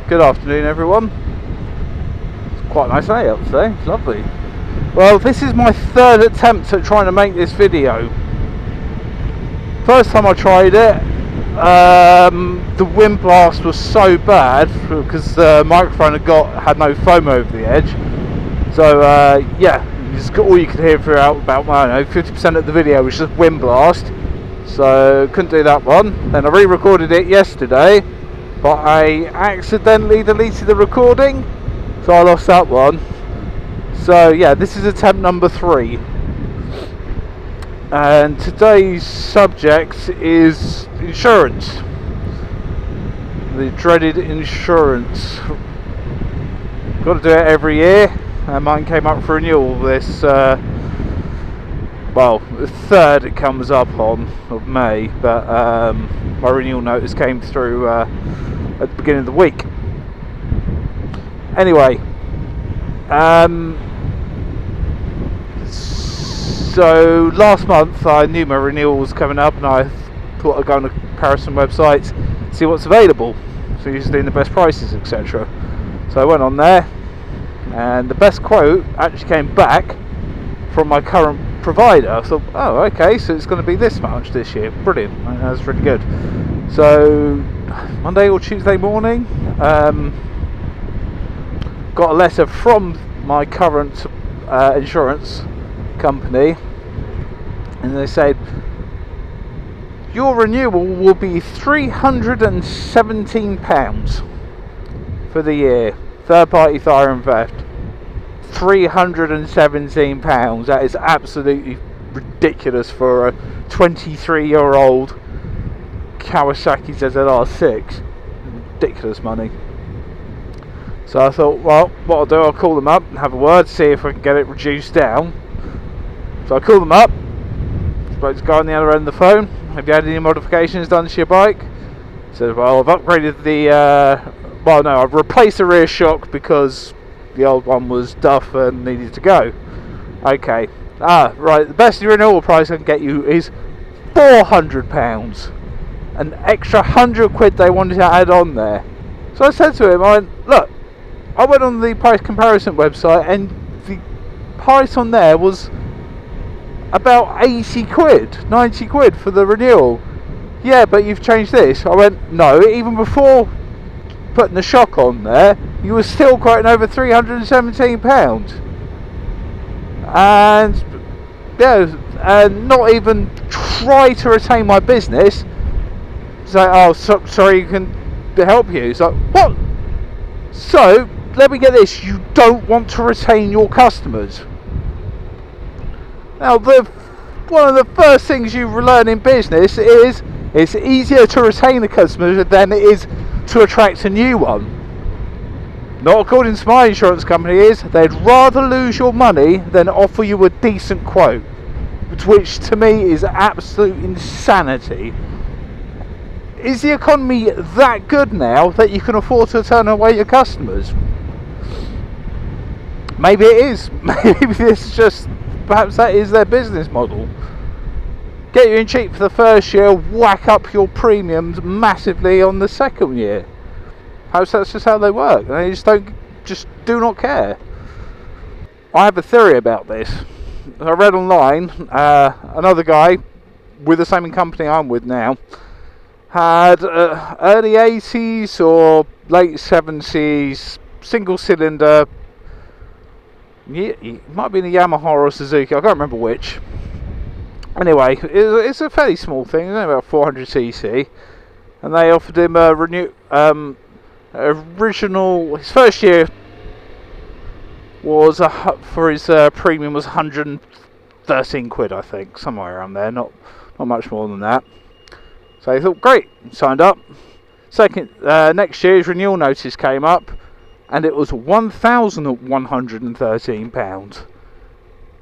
Good afternoon, everyone. It's quite a nice day out today. It's lovely. Well, this is my third attempt at trying to make this video. First time I tried it, the wind blast was so bad because the microphone had no foam over the edge. So yeah, all you could hear throughout about, I don't know, 50% of the video was just wind blast. So couldn't do that one. Then I re-recorded it yesterday, but I accidentally deleted the recording, so I lost that one. So yeah, this is attempt number 3. And today's subject is insurance. The dreaded insurance. Got to do it every year. Mine came up for renewal this, well, the 3rd it comes up on, of May, but my renewal notice came through at the beginning of the week. Anyway, so last month I knew my renewal was coming up, and I thought I'd go on a comparison website, see what's available, so you're doing the best prices, etc. So I went on there, and the best quote actually came back from my current provider. I thought, oh, okay, so it's going to be this much this year. Brilliant, that's really good. So Monday or Tuesday morning, got a letter from my current insurance company, and they said your renewal will be £317 for the year. Third party fire and theft. £317. That is absolutely ridiculous for a 23-year-old Kawasaki ZZR6. Ridiculous money. So I thought, well, what I'll do, I'll call them up and have a word, see if I can get it reduced down. So I called them up, spoke to the guy on the other end of the phone. Have you had any modifications done to your bike? He said, well, I've upgraded the, well, no, I've replaced the rear shock because the old one was duff and needed to go. Okay. Right, the best renewal price I can get you is £400. An extra £100 they wanted to add on there. So I said to him, I went, look, I went on the price comparison website and the price on there was about £80, £90 for the renewal. Yeah, but you've changed this. I went, no, even before putting the shock on there, you were still quoting over £317. And yeah, and not even try to retain my business. Say, oh, sorry, you can help you. It's like, what? So let me get this, you don't want to retain your customers. Now, one of the first things you learn in business is it's easier to retain a customer than it is to attract a new one. Not according to my insurance company. Is they'd rather lose your money than offer you a decent quote, which to me is absolute insanity. Is the economy that good now that you can afford to turn away your customers? Maybe it is. Maybe this is just, perhaps that is their business model. Get you in cheap for the first year, whack up your premiums massively on the second year. Perhaps that's just how they work. They just do not care. I have a theory about this. I read online, another guy with the same company I'm with now had early 80s or late 70s single cylinder. It might be a Yamaha or a Suzuki, I can't remember which. Anyway, it's a fairly small thing, it's only about 400cc, and they offered him a original. His first year was for his premium was £113, I think, somewhere around there, not much more than that. So he thought, great, signed up. Next year his renewal notice came up, and it was £1,113.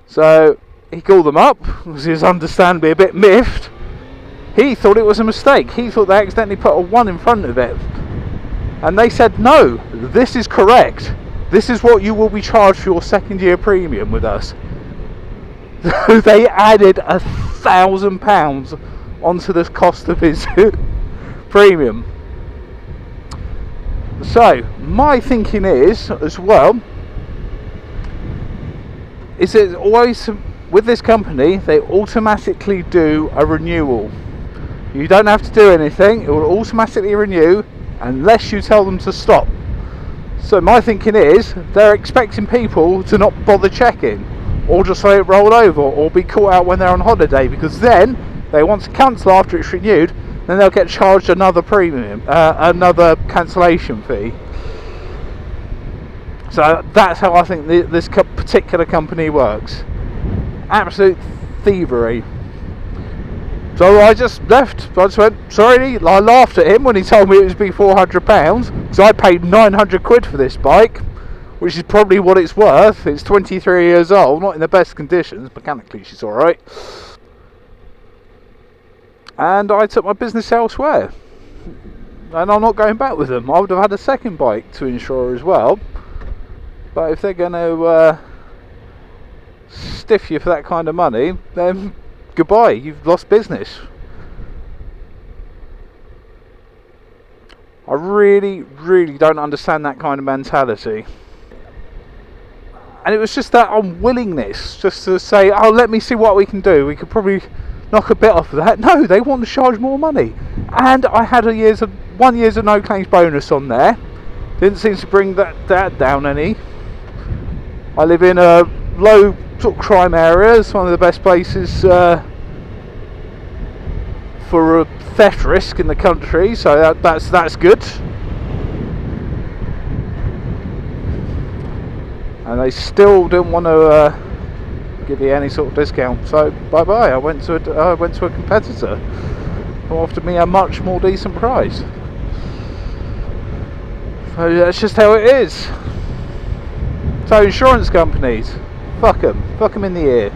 So he called them up because he was understandably a bit miffed. He thought it was a mistake. He thought they accidentally put a 1 in front of it. And they said, no, this is correct. This is what you will be charged for your second year premium with us. They added £1,000 onto the cost of his premium. So my thinking is, as well, is that always with this company they automatically do a renewal. You don't have to do anything, it will automatically renew unless you tell them to stop. So my thinking is they're expecting people to not bother checking, or just let it roll over, or be caught out when they're on holiday, because then they want to cancel after it's renewed, then they'll get charged another premium, another cancellation fee. So that's how I think this particular company works. Absolute thievery. So I just left. I just went, sorry, I laughed at him when he told me it was be £400, because I paid 900 quid for this bike, which is probably what it's worth. It's 23 years old, not in the best conditions. Mechanically she's alright. And I took my business elsewhere. And I'm not going back with them. I would have had a second bike to insure as well. But if they're going to stiff you for that kind of money, then goodbye, you've lost business. I really don't understand that kind of mentality. And it was just that unwillingness just to say, oh, let me see what we can do, we could probably knock a bit off of that. No, they want to charge more money. And I had 1 year's of no claims bonus on there. Didn't seem to bring that down any. I live in a low sort of crime area. It's one of the best places for a theft risk in the country, so that's good. And they still didn't want to give you any sort of discount. So bye bye. I went to a competitor who offered me a much more decent price. So that's just how it is. So insurance companies, fuck them in the ear.